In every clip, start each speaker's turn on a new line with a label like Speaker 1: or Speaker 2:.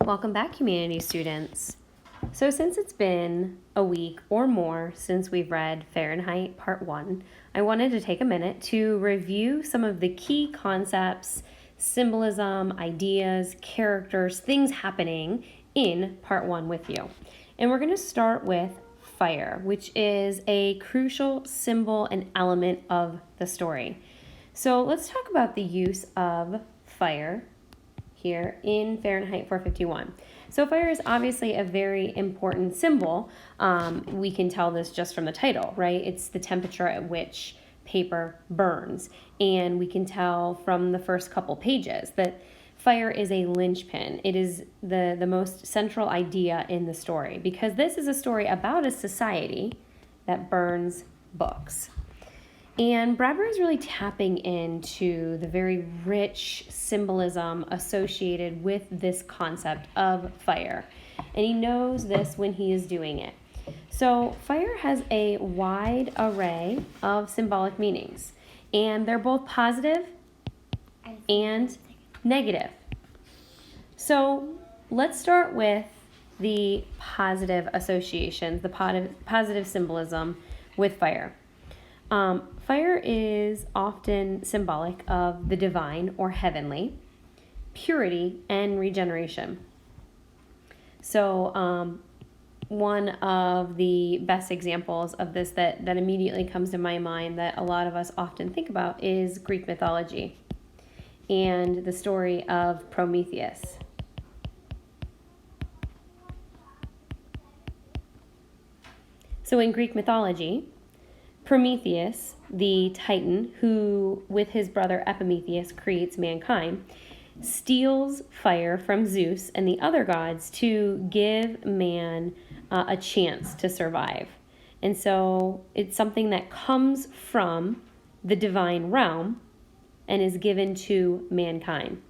Speaker 1: Welcome back, humanities students. So since it's been a week or more since we've read Fahrenheit Part 1, I wanted to take a minute to review some of the key concepts, symbolism, ideas, characters, things happening in Part 1 with you. And we're going to start with fire, which is a crucial symbol and element of the story. So let's talk about the use of fire here in Fahrenheit 451. So fire is obviously a very important symbol. We can tell this just from the title, right? It's the temperature at which paper burns. And we can tell from the first couple pages that fire is a linchpin. It is the most central idea in the story because this is a story about a society that burns books. And Bradbury is really tapping into the very rich symbolism associated with this concept of fire. And he knows this when he is doing it. So fire has a wide array of symbolic meanings, and they're both positive and negative. So let's start with the positive associations, the positive symbolism with fire. Fire is often symbolic of the divine or heavenly, purity, and regeneration. So one of the best examples of this that immediately comes to my mind that a lot of us often think about is Greek mythology and the story of Prometheus. So in Greek mythology, Prometheus, the Titan, who with his brother Epimetheus creates mankind, steals fire from Zeus and the other gods to give man a chance to survive. And so it's something that comes from the divine realm and is given to mankind.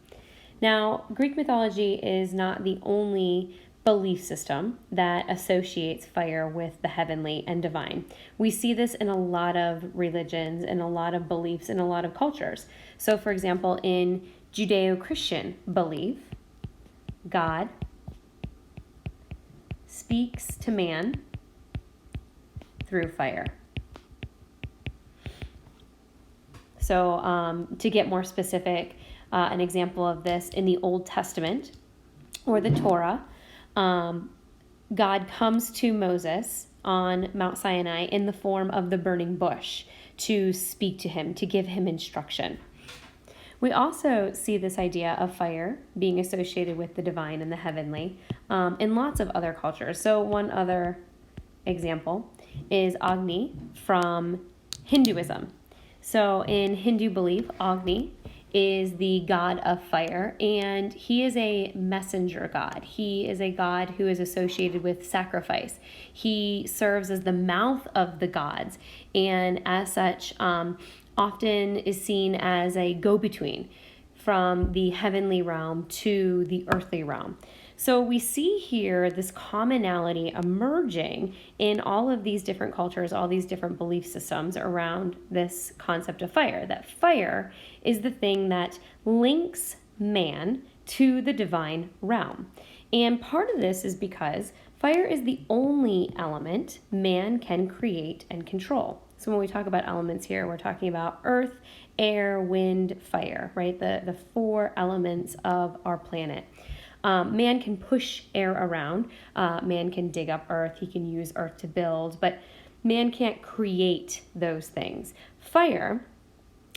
Speaker 1: Now, Greek mythology is not the only belief system that associates fire with the heavenly and divine. We see this in a lot of religions, in a lot of beliefs, in a lot of cultures. So, for example, in Judeo-Christian belief, God speaks to man through fire. So, to get more specific, an example of this in the Old Testament or the Torah, God comes to Moses on Mount Sinai in the form of the burning bush to speak to him, to give him instruction. We also see this idea of fire being associated with the divine and the heavenly in lots of other cultures. So one other example is Agni from Hinduism. So in Hindu belief, Agni is the god of fire, and he is a messenger god. He is a god who is associated with sacrifice. He serves as the mouth of the gods, and as such, often is seen as a go-between from the heavenly realm to the earthly realm. So we see here this commonality emerging in all of these different cultures, all these different belief systems around this concept of fire, that fire is the thing that links man to the divine realm. And part of this is because fire is the only element man can create and control. So when we talk about elements here, we're talking about earth, air, wind, fire, right? The four elements of our planet. Man can push air around, man can dig up earth, he can use earth to build, but man can't create those things. Fire,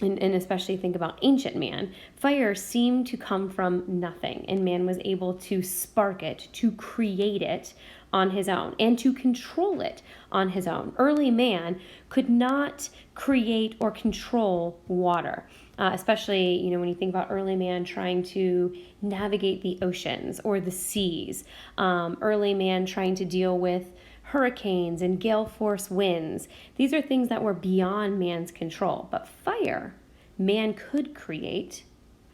Speaker 1: and especially think about ancient man, fire seemed to come from nothing, and man was able to spark it, to create it on his own, and to control it on his own. Early man could not create or control water. Especially, when you think about early man trying to navigate the oceans or the seas, early man trying to deal with hurricanes and gale force winds. These are things that were beyond man's control. But fire, man could create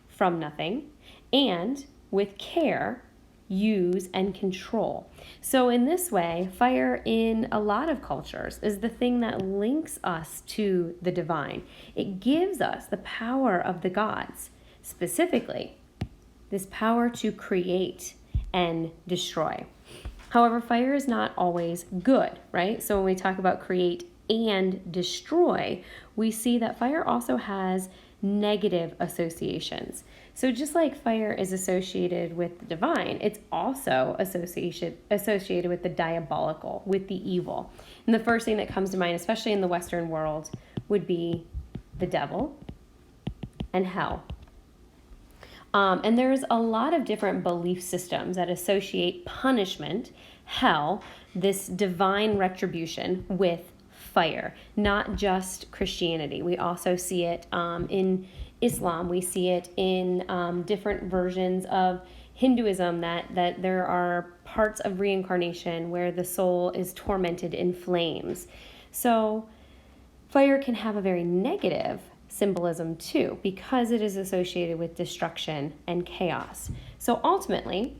Speaker 1: from nothing and with care use and control. So in this way, fire in a lot of cultures is the thing that links us to the divine. It gives us the power of the gods, specifically this power to create and destroy. However, fire is not always good, right? So when we talk about create and destroy, we see that fire also has negative associations. So just like fire is associated with the divine, it's also associated with the diabolical, with the evil. And the first thing that comes to mind, especially in the Western world, would be the devil and hell. And there's a lot of different belief systems that associate punishment, hell, this divine retribution, with fire, not just Christianity. We also see it in Islam. We see it in different versions of Hinduism, that there are parts of reincarnation where the soul is tormented in flames. So fire can have a very negative symbolism too, because it is associated with destruction and chaos. So ultimately,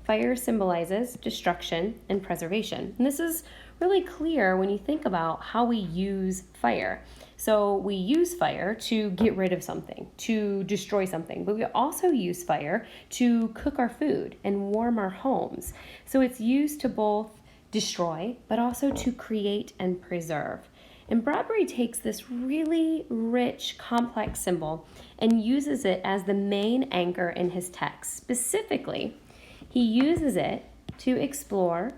Speaker 1: fire symbolizes destruction and preservation. And this is really clear when you think about how we use fire. So we use fire to get rid of something, to destroy something, but we also use fire to cook our food and warm our homes. So it's used to both destroy, but also to create and preserve. And Bradbury takes this really rich, complex symbol and uses it as the main anchor in his text. Specifically, he uses it to explore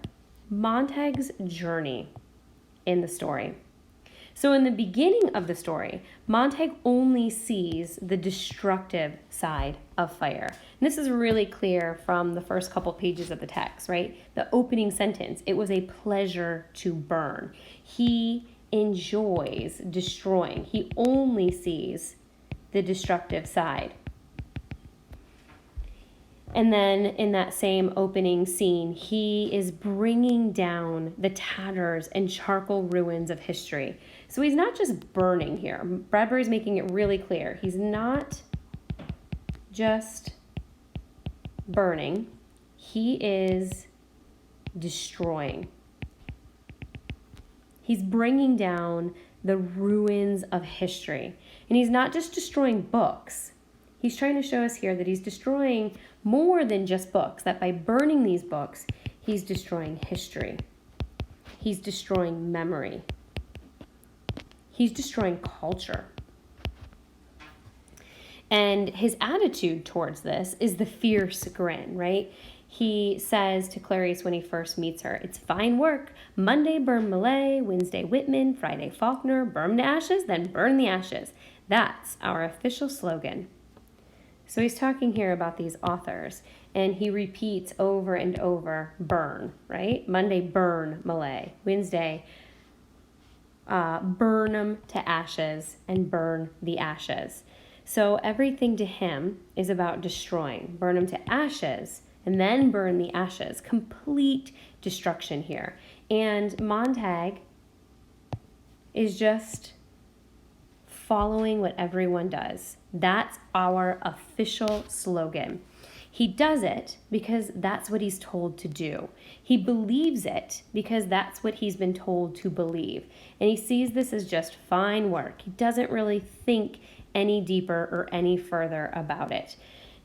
Speaker 1: Montague's journey in the story. So in the beginning of the story, Montague only sees the destructive side of fire. And this is really clear from the first couple pages of the text, right? The opening sentence, it was a pleasure to burn. He enjoys destroying. He only sees the destructive side. And then in that same opening scene, he is bringing down the tatters and charcoal ruins of history. So he's not just burning here. Bradbury's making it really clear. He's not just burning. He is destroying. He's bringing down the ruins of history. And he's not just destroying books. He's trying to show us here that he's destroying more than just books, that by burning these books, he's destroying history. He's destroying memory. He's destroying culture. And his attitude towards this is the fierce grin, right? He says to Clarice when he first meets her, "It's fine work. Monday, burn Millay. Wednesday, Whitman. Friday, Faulkner. Burn the ashes, then burn the ashes. That's our official slogan." So he's talking here about these authors, and he repeats over and over, burn, right? Monday, burn Millay. Wednesday, burn them to ashes and burn the ashes. So everything to him is about destroying. Burn them to ashes and then burn the ashes. Complete destruction here. And Montague is just following what everyone does. That's our official slogan. He does it because that's what he's told to do. He believes it because that's what he's been told to believe. And he sees this as just fine work. He doesn't really think any deeper or any further about it.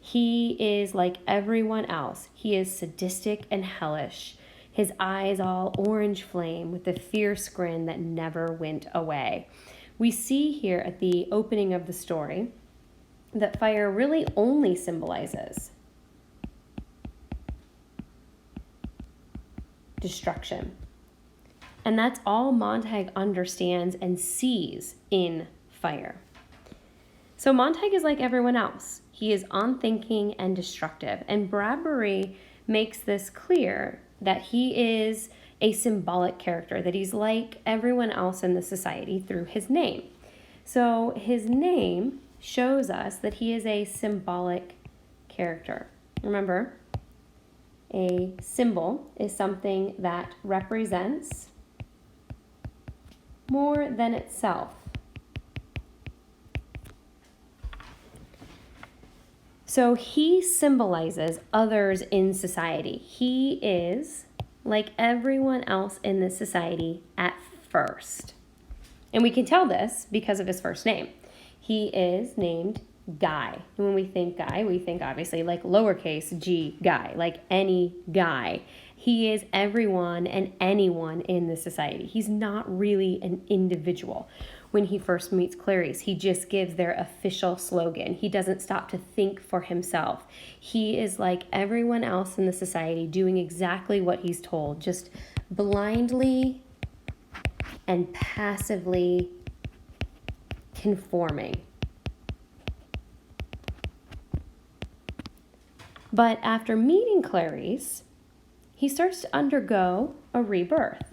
Speaker 1: He is like everyone else. He is sadistic and hellish. His eyes all orange flame with the fierce grin that never went away. We see here at the opening of the story that fire really only symbolizes destruction. And that's all Montague understands and sees in fire. So Montague is like everyone else. He is unthinking and destructive. And Bradbury makes this clear that he is a symbolic character, that he's like everyone else in the society through his name. So his name shows us that he is a symbolic character. Remember, a symbol is something that represents more than itself. So he symbolizes others in society. He is like everyone else in this society at first. And we can tell this because of his first name. He is named guy. And when we think guy, we think obviously like lowercase g guy, like any guy. He is everyone and anyone in the society. He's not really an individual. When he first meets Clarice, he just gives their official slogan. He doesn't stop to think for himself. He is like everyone else in the society, doing exactly what he's told, just blindly and passively conforming. But after meeting Clarice, he starts to undergo a rebirth.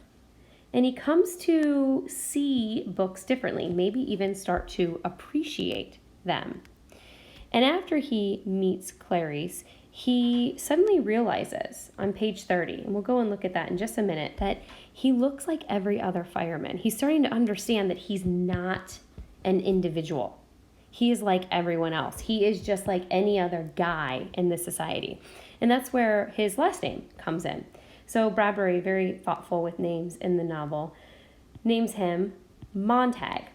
Speaker 1: And he comes to see books differently, maybe even start to appreciate them. And after he meets Clarice, he suddenly realizes on page 30, and we'll go and look at that in just a minute, that he looks like every other fireman. He's starting to understand that he's not an individual. He is like everyone else. He is just like any other guy in this society. And that's where his last name comes in. So Bradbury, very thoughtful with names in the novel, names him Montag.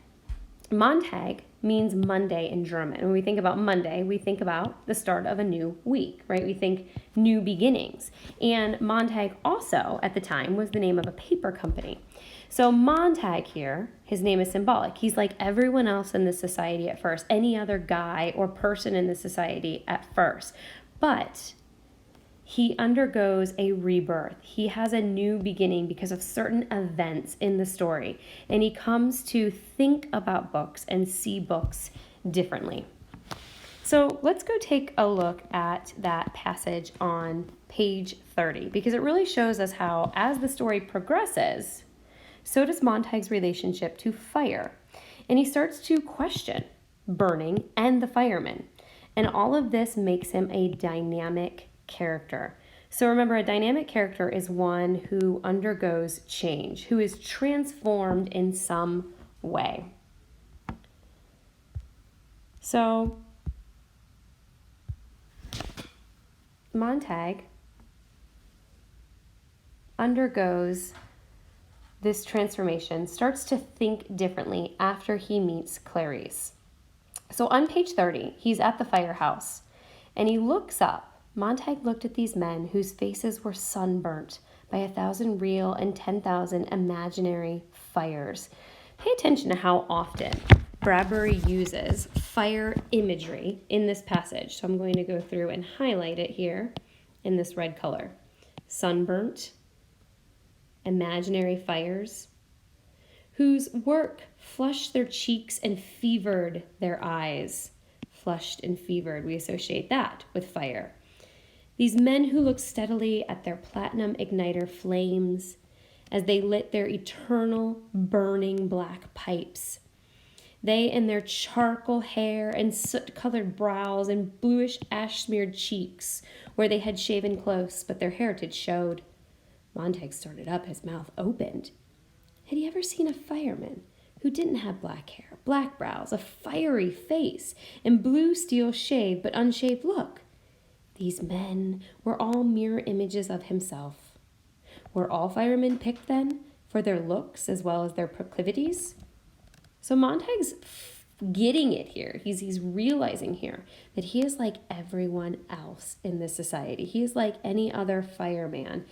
Speaker 1: Montag means Monday in German. When we think about Monday, we think about the start of a new week, right? We think new beginnings. And Montag also, at the time, was the name of a paper company. So Montag here, his name is symbolic. He's like everyone else in this society at first, any other guy or person in the society at first. But he undergoes a rebirth. He has a new beginning because of certain events in the story. And he comes to think about books and see books differently. So let's go take a look at that passage on page 30, because it really shows us how, as the story progresses, so does Montag's relationship to fire. And he starts to question burning and the firemen. And all of this makes him a dynamic character. So remember, a dynamic character is one who undergoes change, who is transformed in some way. So Montag undergoes this transformation, starts to think differently after he meets Clarice. So on page 30, he's at the firehouse and he looks up. Montag looked at these men whose faces were sunburnt by 1,000 real and 10,000 imaginary fires. Pay attention to how often Bradbury uses fire imagery in this passage. So I'm going to go through and highlight it here in this red color. Sunburnt, imaginary fires, whose work flushed their cheeks and fevered their eyes. Flushed and fevered, we associate that with fire. These men who looked steadily at their platinum igniter flames as they lit their eternal burning black pipes. They and their charcoal hair and soot-colored brows and bluish ash-smeared cheeks, where they had shaven close, but their heritage showed. Montag started up, his mouth opened. Had he ever seen a fireman who didn't have black hair, black brows, a fiery face, and blue steel shave but unshaved look? These men were all mirror images of himself. Were all firemen picked, then, for their looks as well as their proclivities? So Montag's getting it here. He's realizing here that he is like everyone else in this society. He is like any other fireman.